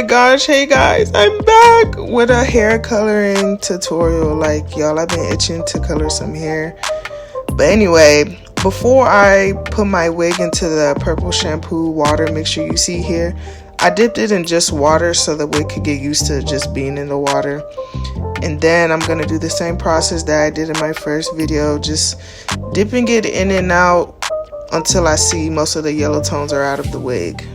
my gosh, hey guys, I'm back with a hair coloring tutorial. Like, y'all, I've been itching to color some hair. But anyway, before I put my wig into the purple shampoo water mixture you see here, I dipped it in just water so the wig could get used to just being in the water. And then I'm gonna do the same process that I did in my first video, just dipping it in and out until I see most of the yellow tones are out of the wig.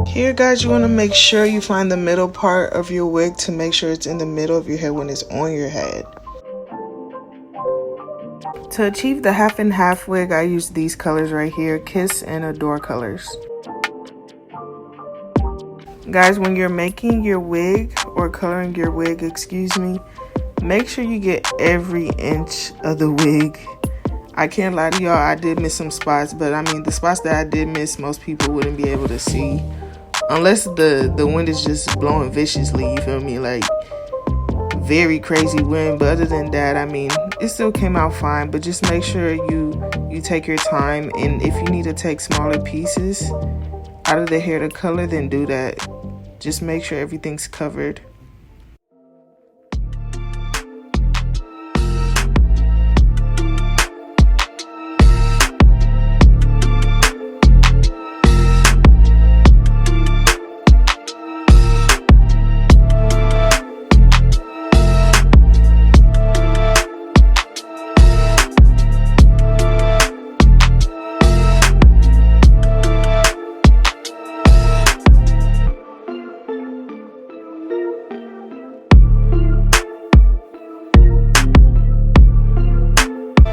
Here guys, you want to make sure you find the middle part of your wig to make sure it's in the middle of your head when it's on your head. To achieve the half and half wig, I use these colors right here, Kiss and Adore colors. Guys, when you're making your wig or coloring your wig, excuse me, make sure you get every inch of the wig. I can't lie to y'all, I did miss some spots, but I mean the spots that I did miss, most people wouldn't be able to see. Unless the wind is just blowing viciously, you feel me? Like, very crazy wind. But other than that, I mean, it still came out fine. But just make sure you take your time. And if you need to take smaller pieces out of the hair to color, then do that. Just make sure everything's covered.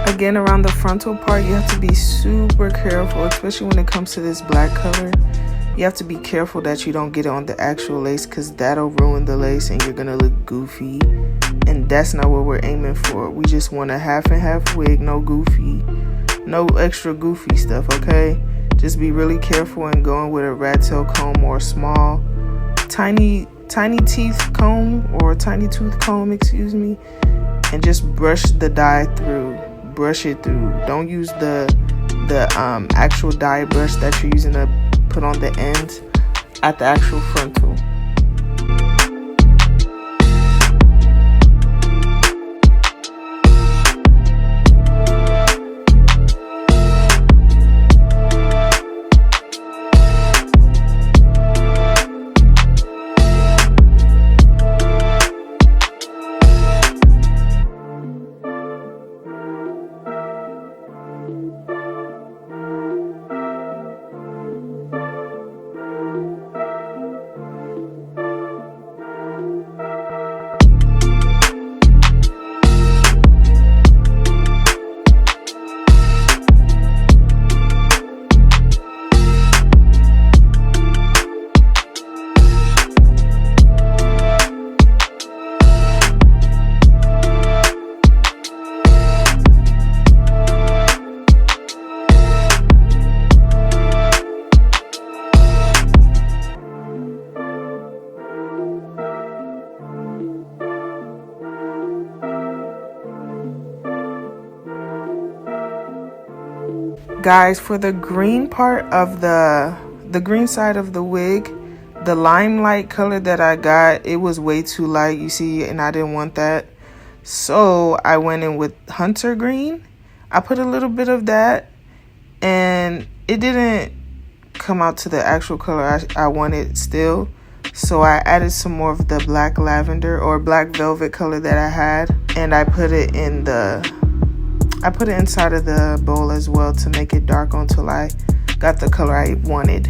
Again, around the frontal part, you have to be super careful, especially when it comes to this black color. You have to be careful that you don't get it on the actual lace, because that'll ruin the lace and you're gonna look goofy, and that's not what we're aiming for. We just want a half and half wig, no goofy, no extra goofy stuff, okay? Just be really careful and going with a rat tail comb or a small tiny teeth comb, or a tiny tooth comb, excuse me, and just brush the dye through. Brush it through. Don't use the actual dye brush that you're using to put on the ends at the actual frontal. Guys, for the green part of the green side of the wig, the limelight color that I got, it was way too light, you see, and I didn't want that. So I went in with hunter green. I put a little bit of that, and it didn't come out to the actual color I wanted still. So I added some more of the black lavender or black velvet color that I had, and I put it in the I put it inside of the bowl as well to make it dark until I got the color I wanted.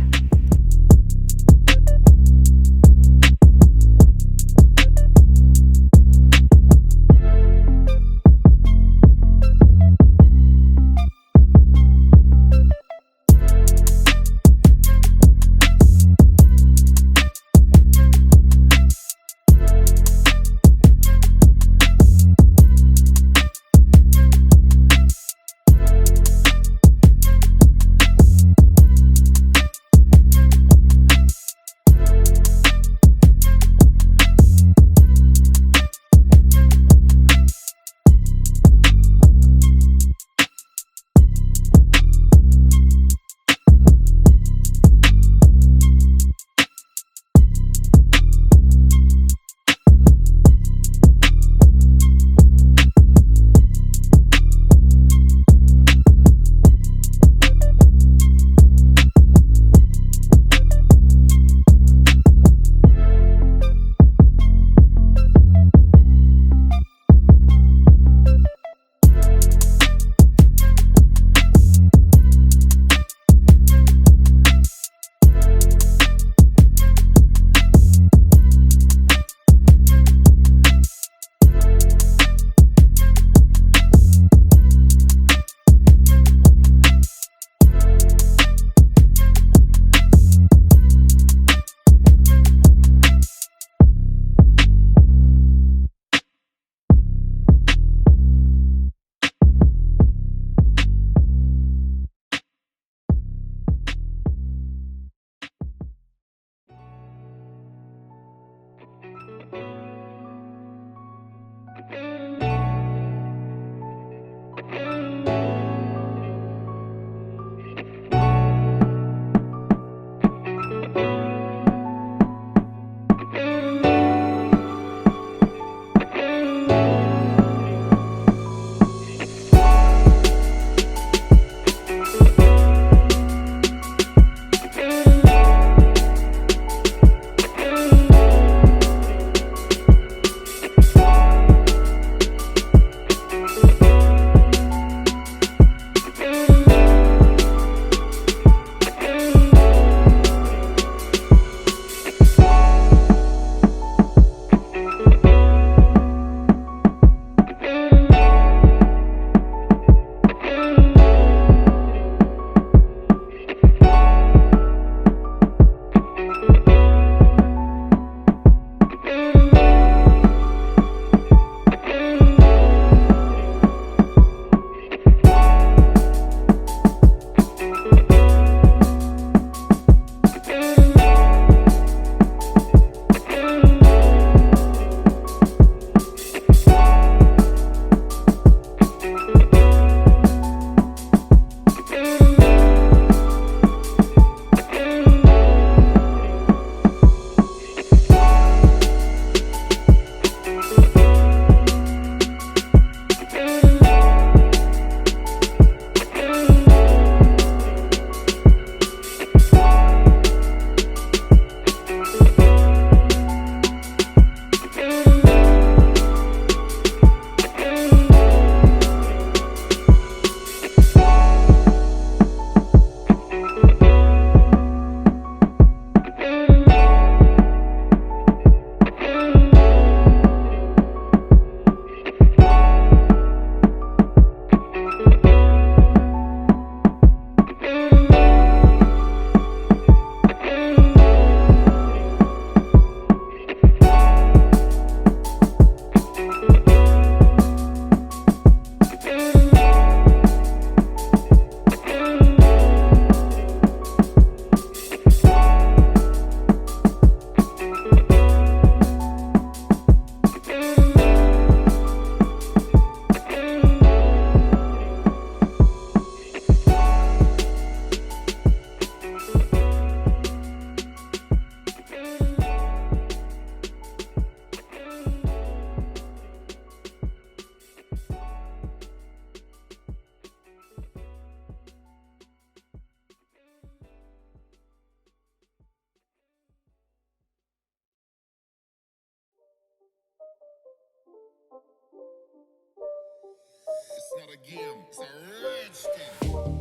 not a game, it's a rich thing.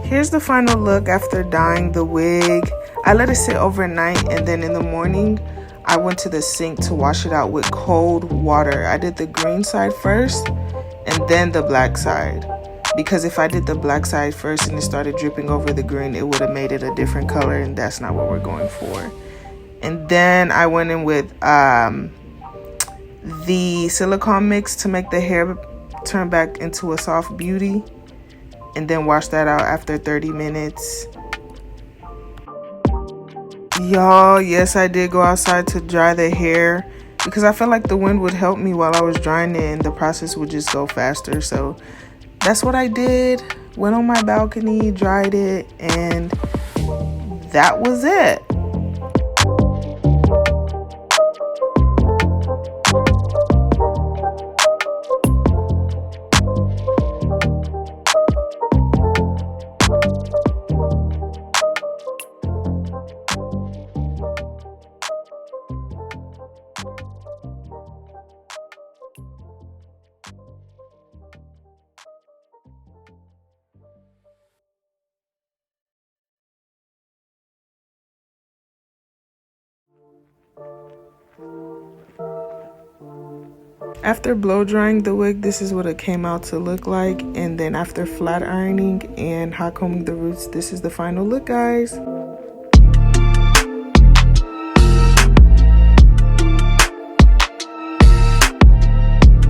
Here's the final look after dyeing the wig. I let it sit overnight, and then in the morning I went to the sink to wash it out with cold water. I did the green side first and then the black side, because if I did the black side first and it started dripping over the green, it would have made it a different color, and that's not what we're going for. And then I went in with the silicone mix to make the hair turn back into a soft beauty, and then wash that out after 30 minutes. Y'all, yes, I did go outside to dry the hair because I felt like the wind would help me while I was drying it and the process would just go faster. So that's what I did. Went on my balcony, dried it, and that was it. After blow drying the wig, this is what it came out to look like, and then after flat ironing and hot combing the roots, this is the final look, guys.